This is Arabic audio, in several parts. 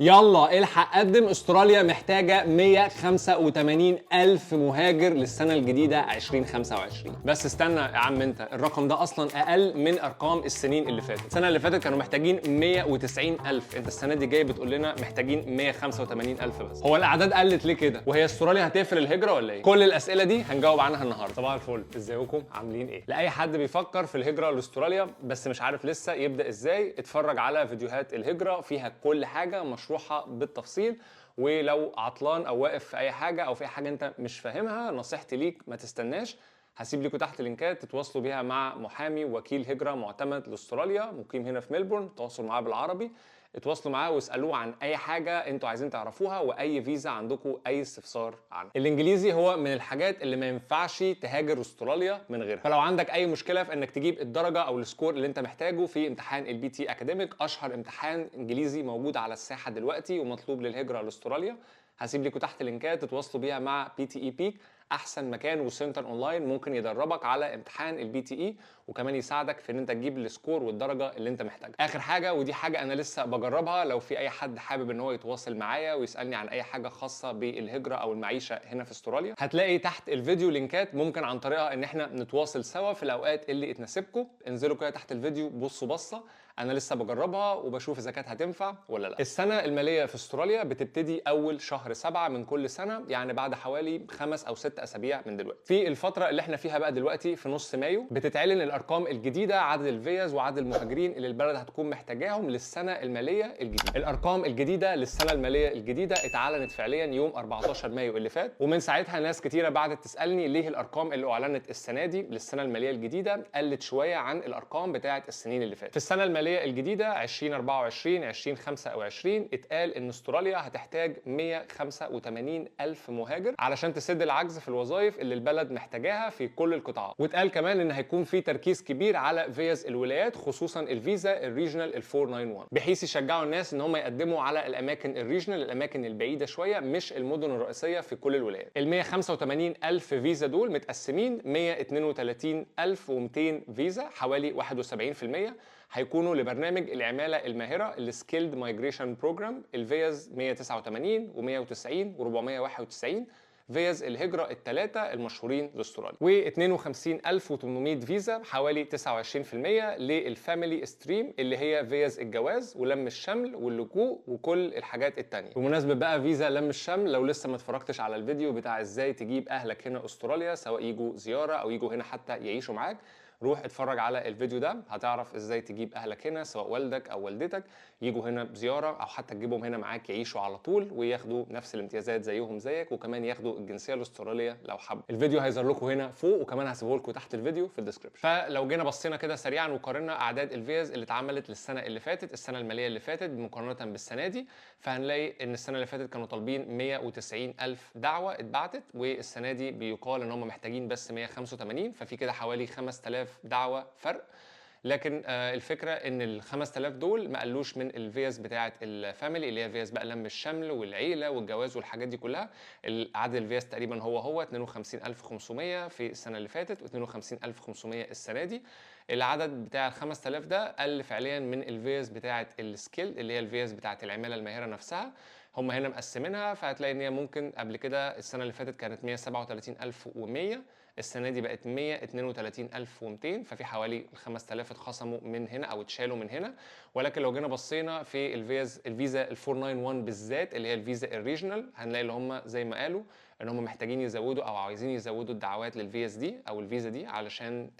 يلا الحق قدم، استراليا محتاجة 185 ألف مهاجر للسنة الجديدة 2025. بس استنى يا عم انت، الرقم ده أصلا أقل من أرقام السنين اللي فاتت. السنة اللي فاتت كانوا محتاجين 190 ألف، انت السنة دي جاي بتقول لنا محتاجين 185 ألف بس. هو الأعداد قلت ليه كده؟ وهي استراليا هتقفل الهجرة ولا إيه؟ كل الأسئلة دي هنجاوب عنها النهاردة. صباح الفل، ازيكم عاملين إيه؟ لأي حد بيفكر في الهجرة لاستراليا بس مش عارف لسه يبدأ ازاي، اتفرج على فيديوهات الهجرة فيها كل حاجة مشروحة بالتفصيل. ولو عطلان او واقف في اي حاجه او في حاجه انت مش فاهمها، نصيحتي ليك ما تستناش، هسيب لكم تحت لينكات تتواصلوا بيها مع محامي وكيل هجره معتمد لاستراليا مقيم هنا في ملبورن، تواصلوا معاه بالعربي، اتواصلوا معاه واسالوه عن اي حاجه انتوا عايزين تعرفوها واي فيزا عندكم اي استفسار عنها. الانجليزي هو من الحاجات اللي ما ينفعش تهاجر استراليا من غيرها، فلو عندك اي مشكله في انك تجيب الدرجه او السكور اللي انت محتاجه في امتحان البي تي اكاديميك، اشهر امتحان انجليزي موجود على الساحه دلوقتي ومطلوب للهجره لاستراليا، هسيب لكم تحت لينكات تتواصلوا بيها مع بي تي اي بيك، احسن مكان وسنتر اونلاين ممكن يدربك على امتحان البي تي اي وكمان يساعدك في ان انت تجيب السكور والدرجه اللي انت محتاجها. اخر حاجه، ودي حاجه انا لسه بجربها، لو في اي حد حابب ان هو يتواصل معايا ويسالني عن اي حاجه خاصه بالهجره او المعيشه هنا في استراليا، هتلاقي تحت الفيديو لينكات ممكن عن طريقها ان احنا نتواصل سوا في الاوقات اللي تناسبكم. انزلوا كده تحت الفيديو بصوا بصه، انا لسه بجربها وبشوف اذا كانت هتنفع ولا لا. السنه الماليه في استراليا بتبتدي اول شهر 7 من كل سنه، يعني بعد حوالي 5 أو 6 اسابيع من دلوقتي. في الفتره اللي احنا فيها بقى دلوقتي في نص مايو بتتعلن الارقام الجديده، عدد الفيز وعدد المهاجرين اللي البلد هتكون محتاجاهم للسنه الماليه الجديده. الارقام الجديده للسنه الماليه الجديده اتعلنت فعليا يوم 14 مايو اللي فات، ومن ساعتها ناس كتيره بعدت تسالني ليه الارقام اللي اعلنت السنه دي للسنه الماليه الجديده قلت شويه عن الارقام بتاعه السنين اللي فاتت. في السنه الماليه الجديده 2024 2025 اتقال ان استراليا هتحتاج 185 الف مهاجر علشان تسد العجز في الوظائف اللي البلد محتاجاها في كل القطاعات، واتقال كمان ان هيكون في تركيز كبير على فيز الولايات، خصوصا الفيزا الريجنال ال 491، بحيث يشجعوا الناس ان هم يقدموا على الاماكن الريجنال، الاماكن البعيده شويه مش المدن الرئيسيه في كل الولايات. ال 185 الف فيزا دول متقسمين 132 الف و200 فيزا حوالي 71% هيكونوا لبرنامج العماله الماهره السكيلد مايجريشن بروجرام، الفيز 189 و190 و491 فيز الهجرة الثلاثة المشهورين لاستراليا، و52800 فيزا حوالي 29% للفاميلي ستريم اللي هي فيز الجواز ولم الشمل واللجوء وكل الحاجات التانية. بمناسبة بقى فيزا لم الشمل، لو لسه ما اتفرجتش على الفيديو بتاع ازاي تجيب اهلك هنا استراليا سواء يجوا زيارة او يجوا هنا حتى يعيشوا معاك، روح اتفرج على الفيديو ده هتعرف ازاي تجيب اهلك هنا سواء والدك او والدتك يجوا هنا بزياره او حتى تجيبهم هنا معاك يعيشوا على طول وياخدوا نفس الامتيازات زيهم زيك، وكمان ياخدوا الجنسيه الاستراليه لو حب. الفيديو هيظهر لكم هنا فوق وكمان هسيبه لكم تحت الفيديو في الديسكربشن. فلو جينا بصينا كده سريعا وقارنا اعداد الفيز اللي اتعملت للسنه اللي فاتت، السنه الماليه اللي فاتت مقارنه بالسنه دي، فهنلاقي ان السنه اللي فاتت كانوا طالبين 190 الف دعوه اتبعتت، والسنه دي بيقال ان هم محتاجين بس 185، ففي كده حوالي 5000 دعوه فرق. لكن الفكره ان ال 5000 دول ما قلوش من الفيز بتاعه الفاميلي اللي هي فيز بقى لم الشمل والعيله والجواز والحاجات دي كلها. عدد الفيز تقريبا هو 52500 في السنه اللي فاتت و52500 السنه دي. العدد بتاع ال 5000 ده قل فعليا من الفيز بتاعه السكيل اللي هي الفيز بتاعه العماله الماهره نفسها. هم هنا مقسمينها، فهتلاقي ان هي ممكن قبل كده السنه اللي فاتت كانت 137100، السنه دي بقت 132200، ففي حوالي 5000 اتخصموا من هنا او اتشالوا من هنا. ولكن لو جينا بصينا في الفيزا ال 491 بالذات اللي هي الفيزا الريجنال، هنلاقي اللي هم زي ما قالوا ان هم محتاجين يزودوا او عايزين يزودوا الدعوات للفيز دي او الفيزا دي علشان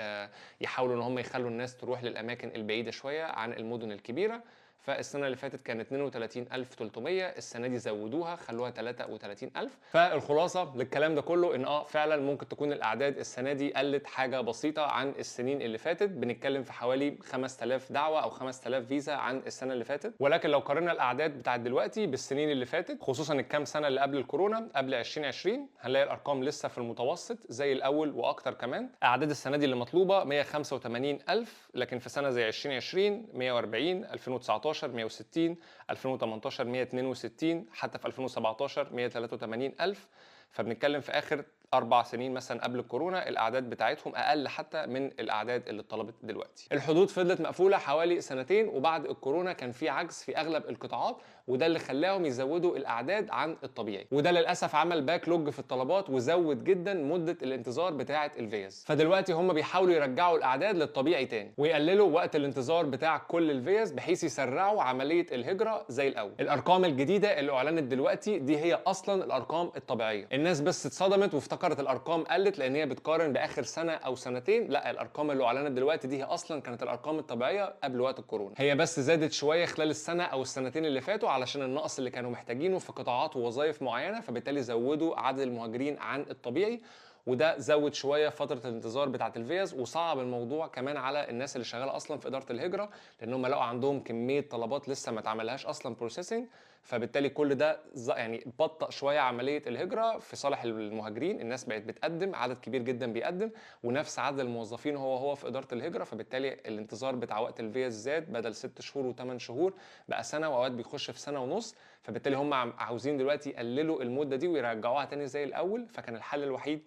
يحاولوا ان هم يخلوا الناس تروح للاماكن البعيده شويه عن المدن الكبيره. فالسنه اللي فاتت كانت 32300، السنه دي زودوها خلوها 33000. فالخلاصه للكلام ده كله ان فعلا ممكن تكون الاعداد السنه دي قلت حاجه بسيطه عن السنين اللي فاتت، بنتكلم في حوالي 5000 دعوه او 5000 فيزا عن السنه اللي فاتت. ولكن لو قارنا الاعداد بتاعت دلوقتي بالسنين اللي فاتت، خصوصا الكام سنه اللي قبل الكورونا قبل 2020، هنلاقي الارقام لسه في المتوسط زي الاول واكتر كمان. اعداد السنه دي اللي مطلوبه 185000، لكن في سنه زي 2020 140، 2019 160، 2018 162، حتى في 2017 183 ألف. فبنتكلم في آخر 4 سنين مثلا قبل الكورونا الاعداد بتاعتهم اقل حتى من الاعداد اللي اتطلبت دلوقتي. الحدود فضلت مقفوله حوالي سنتين، وبعد الكورونا كان في عجز في اغلب القطاعات، وده اللي خلاهم يزودوا الاعداد عن الطبيعي، وده للاسف عمل باك لوج في الطلبات وزود جدا مده الانتظار بتاعه الفيز. فدلوقتي هم بيحاولوا يرجعوا الاعداد للطبيعي تاني، ويقللوا وقت الانتظار بتاع كل الفيز بحيث يسرعوا عمليه الهجره زي الاول. الارقام الجديده اللي اعلنت دلوقتي دي هي اصلا الارقام الطبيعيه. الناس بس اتصدمت وافتكرت الارقام قلت لان هي بتقارن باخر سنه او سنتين. لا، الارقام اللي اعلنت دلوقتي دي هي اصلا كانت الارقام الطبيعيه قبل وقت الكورونا. هي بس زادت شويه خلال السنه او السنتين اللي فاتوا علشان النقص اللي كانوا محتاجينه في قطاعات ووظائف معينه، فبالتالي زودوا عدد المهاجرين عن الطبيعي، وده زود شويه فتره الانتظار بتاعه الفيز، وصعب الموضوع كمان على الناس اللي شغاله اصلا في اداره الهجره، لان هم لقوا عندهم كميه طلبات لسه ما اتعملهاش اصلا بروسيسنج، فبالتالي كل ده يعني بطأ شويه عمليه الهجره في صالح المهاجرين. الناس بقت بتقدم، عدد كبير جدا بيقدم، ونفس عدد الموظفين هو في اداره الهجره، فبالتالي الانتظار بتاع وقت الفيز زاد، بدل 6 شهور و8 شهور بقى سنه، واوقات بيخش في سنه ونص. فبالتالي هم عاوزين دلوقتي يقللوا المده دي ويرجعوها تاني زي الاول، فكان الحل الوحيد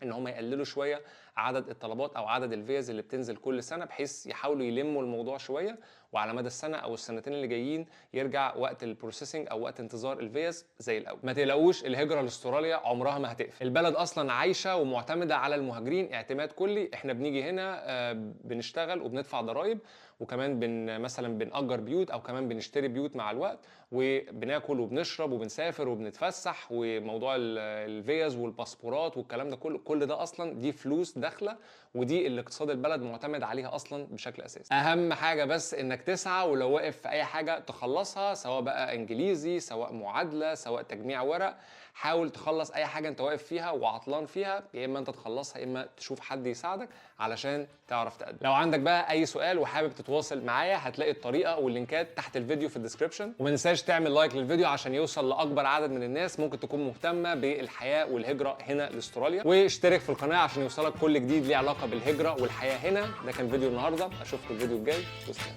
ان هم يقللوا شويه عدد الطلبات او عدد الفيز اللي بتنزل كل سنه، بحيث يحاولوا يلموا الموضوع شويه، وعلى مدى السنه او السنتين اللي جايين يرجع وقت البروسيسنج او وقت انتظار الفيز زي الاول. ما تقلقوش، الهجره لاستراليا عمرها ما هتقفل. البلد اصلا عايشه ومعتمده على المهاجرين اعتماد كلي. احنا بنيجي هنا بنشتغل وبندفع ضرائب، وكمان مثلا بنأجر بيوت او كمان بنشتري بيوت مع الوقت، وبناكل وبنشرب وبنسافر وبنتفسح، وموضوع الفيز والباسبورات والكلام ده كل ده اصلا دي فلوس داخله، ودي اللي اقتصاد البلد معتمد عليها اصلا بشكل اساسي. اهم حاجه بس انك تسعى، ولو واقف في اي حاجه تخلصها، سواء بقى انجليزي، سواء معادله، سواء تجميع ورق، حاول تخلص اي حاجه انت واقف فيها وعطلان فيها، يا اما انت تخلصها يا اما تشوف حد يساعدك علشان تعرف تقدم. لو عندك بقى اي سؤال وحابب تتواصل معايا، هتلاقي الطريقه واللينكات تحت الفيديو في الديسكربشن، وما تنساش تعمل لايك للفيديو عشان يوصل لاكبر عدد من الناس ممكن تكون مهتمه بالحياه والهجره هنا لاستراليا، واشترك في القناه عشان يوصلك كل جديد ليه علاقه بالهجره والحياه هنا. ده كان فيديو النهارده، اشوفكم الفيديو الجاي، وسلام.